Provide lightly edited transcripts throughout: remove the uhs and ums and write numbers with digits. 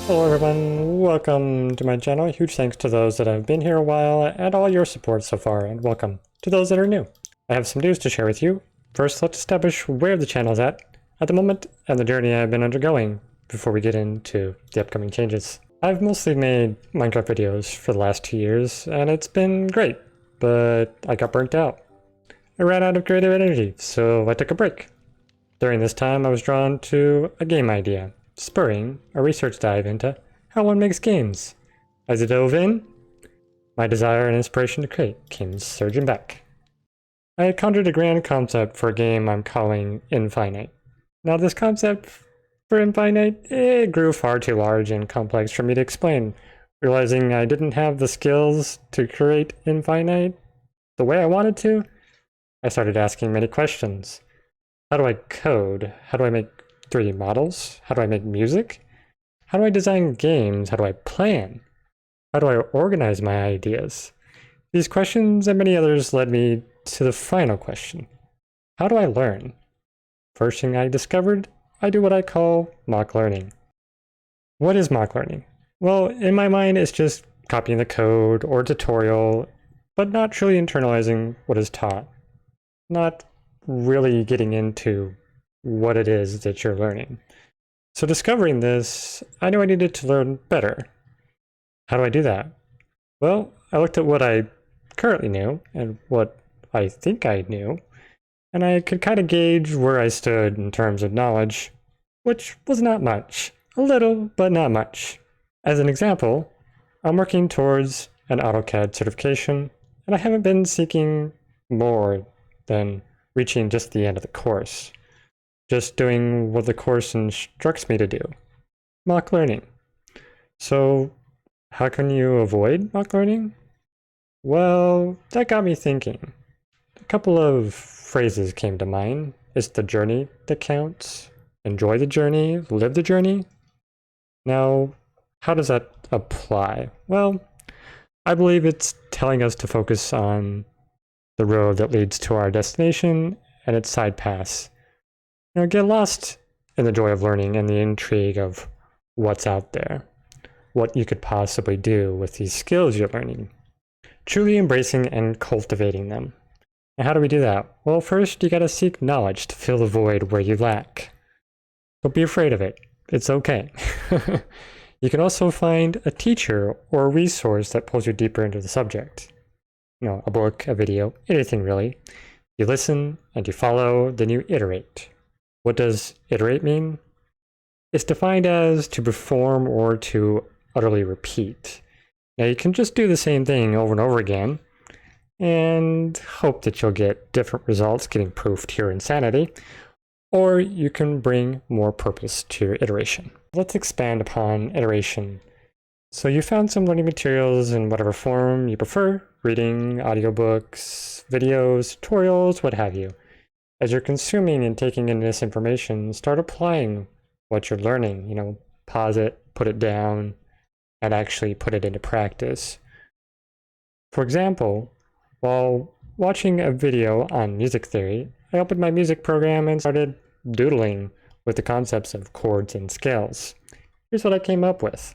Hello everyone, welcome to my channel. Huge thanks to those that have been here a while and all your support so far, and welcome to those that are new. I have some news to share with you. First, let's establish where the channel is at the moment and the journey I've been undergoing before we get into the upcoming changes. I've mostly made Minecraft videos for the last 2 years and it's been great, but I got burnt out. I ran out of creative energy, so I took a break. During this time, I was drawn to a game idea, spurring a research dive into how one makes games. As I dove in, my desire and inspiration to create came surging back. I had conjured a grand concept for a game I'm calling Infinite. Now this concept for Infinite, it grew far too large and complex for me to explain. Realizing I didn't have the skills to create Infinite the way I wanted to, I started asking many questions. How do I code? How do I make 3D models? How do I make music? How do I design games? How do I plan? How do I organize my ideas? These questions and many others led me to the final question. How do I learn? First thing I discovered, I do what I call mock learning. What is mock learning? Well, in my mind, it's just copying the code or tutorial, but not truly internalizing what is taught. Not really getting into what it is that you're learning. So discovering this, I knew I needed to learn better. How do I do that? Well, I looked at what I currently knew and what I think I knew, and I could kind of gauge where I stood in terms of knowledge, which was not much. A little, but not much. As an example, I'm working towards an AutoCAD certification, and I haven't been seeking more than reaching just the end of the course. Just doing what the course instructs me to do. Mock learning. So, how can you avoid mock learning? Well, that got me thinking. A couple of phrases came to mind. It's the journey that counts. Enjoy the journey, live the journey. Now, how does that apply? Well, I believe it's telling us to focus on the road that leads to our destination and its side paths. Get lost in the joy of learning and the intrigue of what's out there, what you could possibly do with these skills you're learning, truly embracing and cultivating them. And how do we do that? Well, first, you gotta seek knowledge to fill the void where you lack. Don't be afraid of it. It's okay. You can also find a teacher or a resource that pulls you deeper into the subject. A book, a video, anything really. You listen and you follow, then you iterate. What does iterate mean? It's defined as to perform or to utterly repeat. Now you can just do the same thing over and over again and hope that you'll get different results, getting proof to your insanity, or you can bring more purpose to your iteration. Let's expand upon iteration. So you found some learning materials in whatever form you prefer, reading, audiobooks, videos, tutorials, what have you. As you're consuming and taking in this information, start applying what you're learning. Pause it, put it down, and actually put it into practice. For example, while watching a video on music theory, I opened my music program and started doodling with the concepts of chords and scales. Here's what I came up with.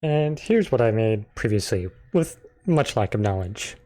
And here's what I made previously with much lack of knowledge.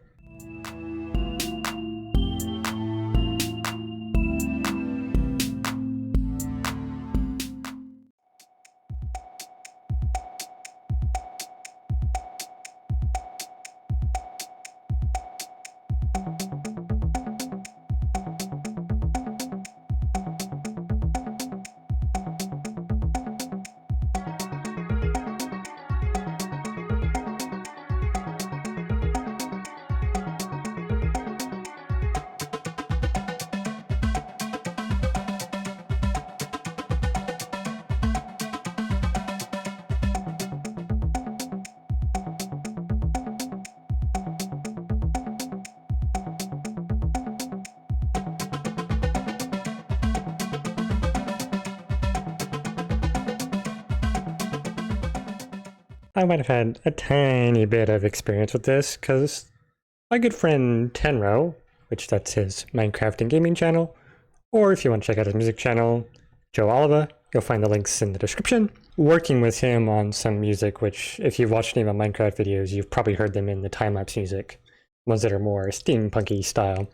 I might have had a tiny bit of experience with this, because my good friend Tenro, which that's his Minecraft and gaming channel, or if you want to check out his music channel, Joe Oliva, you'll find the links in the description. Working with him on some music, which if you've watched any of my Minecraft videos, you've probably heard them in the time-lapse music, ones that are more steampunky style.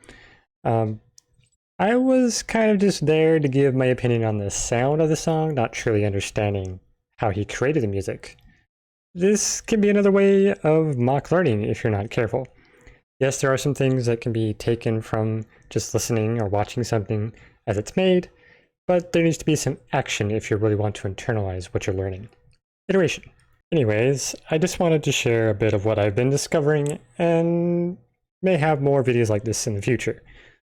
I was kind of just there to give my opinion on the sound of the song, not truly understanding how he created the music. This can be another way of mock learning if you're not careful. Yes, there are some things that can be taken from just listening or watching something as it's made, but there needs to be some action if you really want to internalize what you're learning. Iteration. Anyways, I just wanted to share a bit of what I've been discovering and may have more videos like this in the future.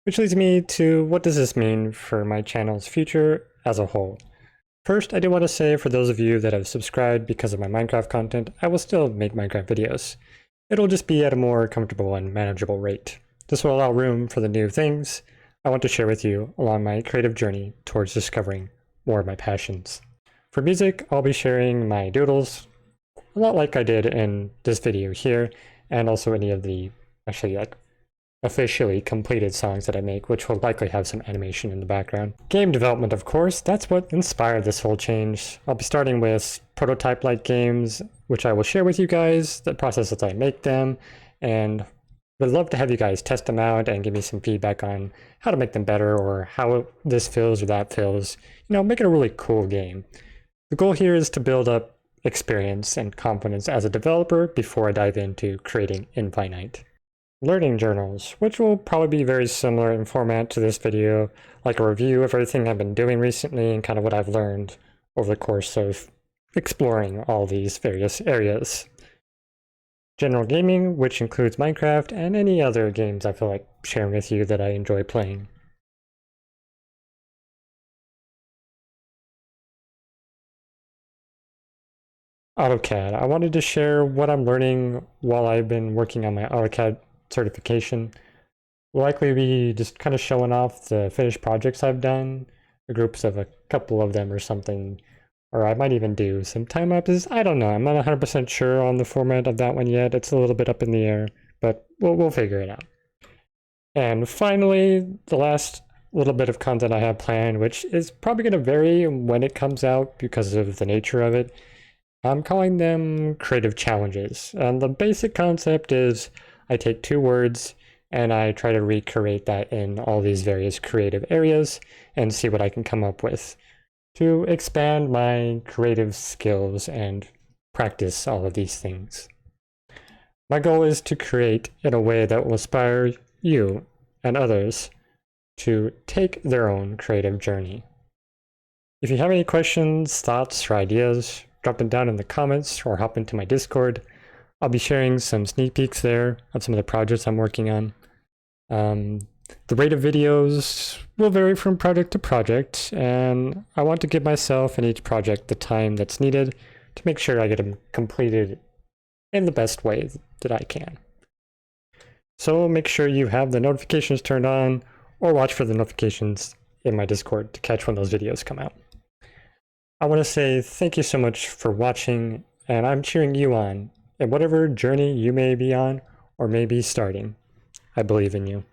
Which leads me to what does this mean for my channel's future as a whole. First, I do want to say for those of you that have subscribed because of my Minecraft content, I will still make Minecraft videos. It'll just be at a more comfortable and manageable rate. This will allow room for the new things I want to share with you along my creative journey towards discovering more of my passions. For music, I'll be sharing my doodles, a lot like I did in this video here, and also any of the officially completed songs that I make, which will likely have some animation in the background. Game development, of course, that's what inspired this whole change. I'll be starting with prototype-like games, which I will share with you guys, the process as I make them, and would love to have you guys test them out and give me some feedback on how to make them better or how this feels or that feels. You know, make it a really cool game. The goal here is to build up experience and confidence as a developer before I dive into creating Infinite. Learning journals, which will probably be very similar in format to this video, like a review of everything I've been doing recently and kind of what I've learned over the course of exploring all these various areas. General gaming, which includes Minecraft and any other games I feel like sharing with you that I enjoy playing. AutoCAD. I wanted to share what I'm learning while I've been working on my AutoCAD certification. Will likely be just kind of showing off the finished projects I've done, the groups of a couple of them or something, or I might even do some time lapses. I don't know. I'm not 100% sure on the format of that one yet. It's a little bit up in the air, but we'll figure it out. And finally, the last little bit of content I have planned, which is probably going to vary when it comes out because of the nature of it. I'm calling them creative challenges. And the basic concept is I take two words and I try to recreate that in all these various creative areas and see what I can come up with to expand my creative skills and practice all of these things. My goal is to create in a way that will inspire you and others to take their own creative journey. If you have any questions, thoughts, or ideas, drop them down in the comments or hop into my Discord. I'll be sharing some sneak peeks there of some of the projects I'm working on. The rate of videos will vary from project to project, and I want to give myself and each project the time that's needed to make sure I get them completed in the best way that I can. So make sure you have the notifications turned on or watch for the notifications in my Discord to catch when those videos come out. I want to say thank you so much for watching, and I'm cheering you on in whatever journey you may be on or may be starting. I believe in you.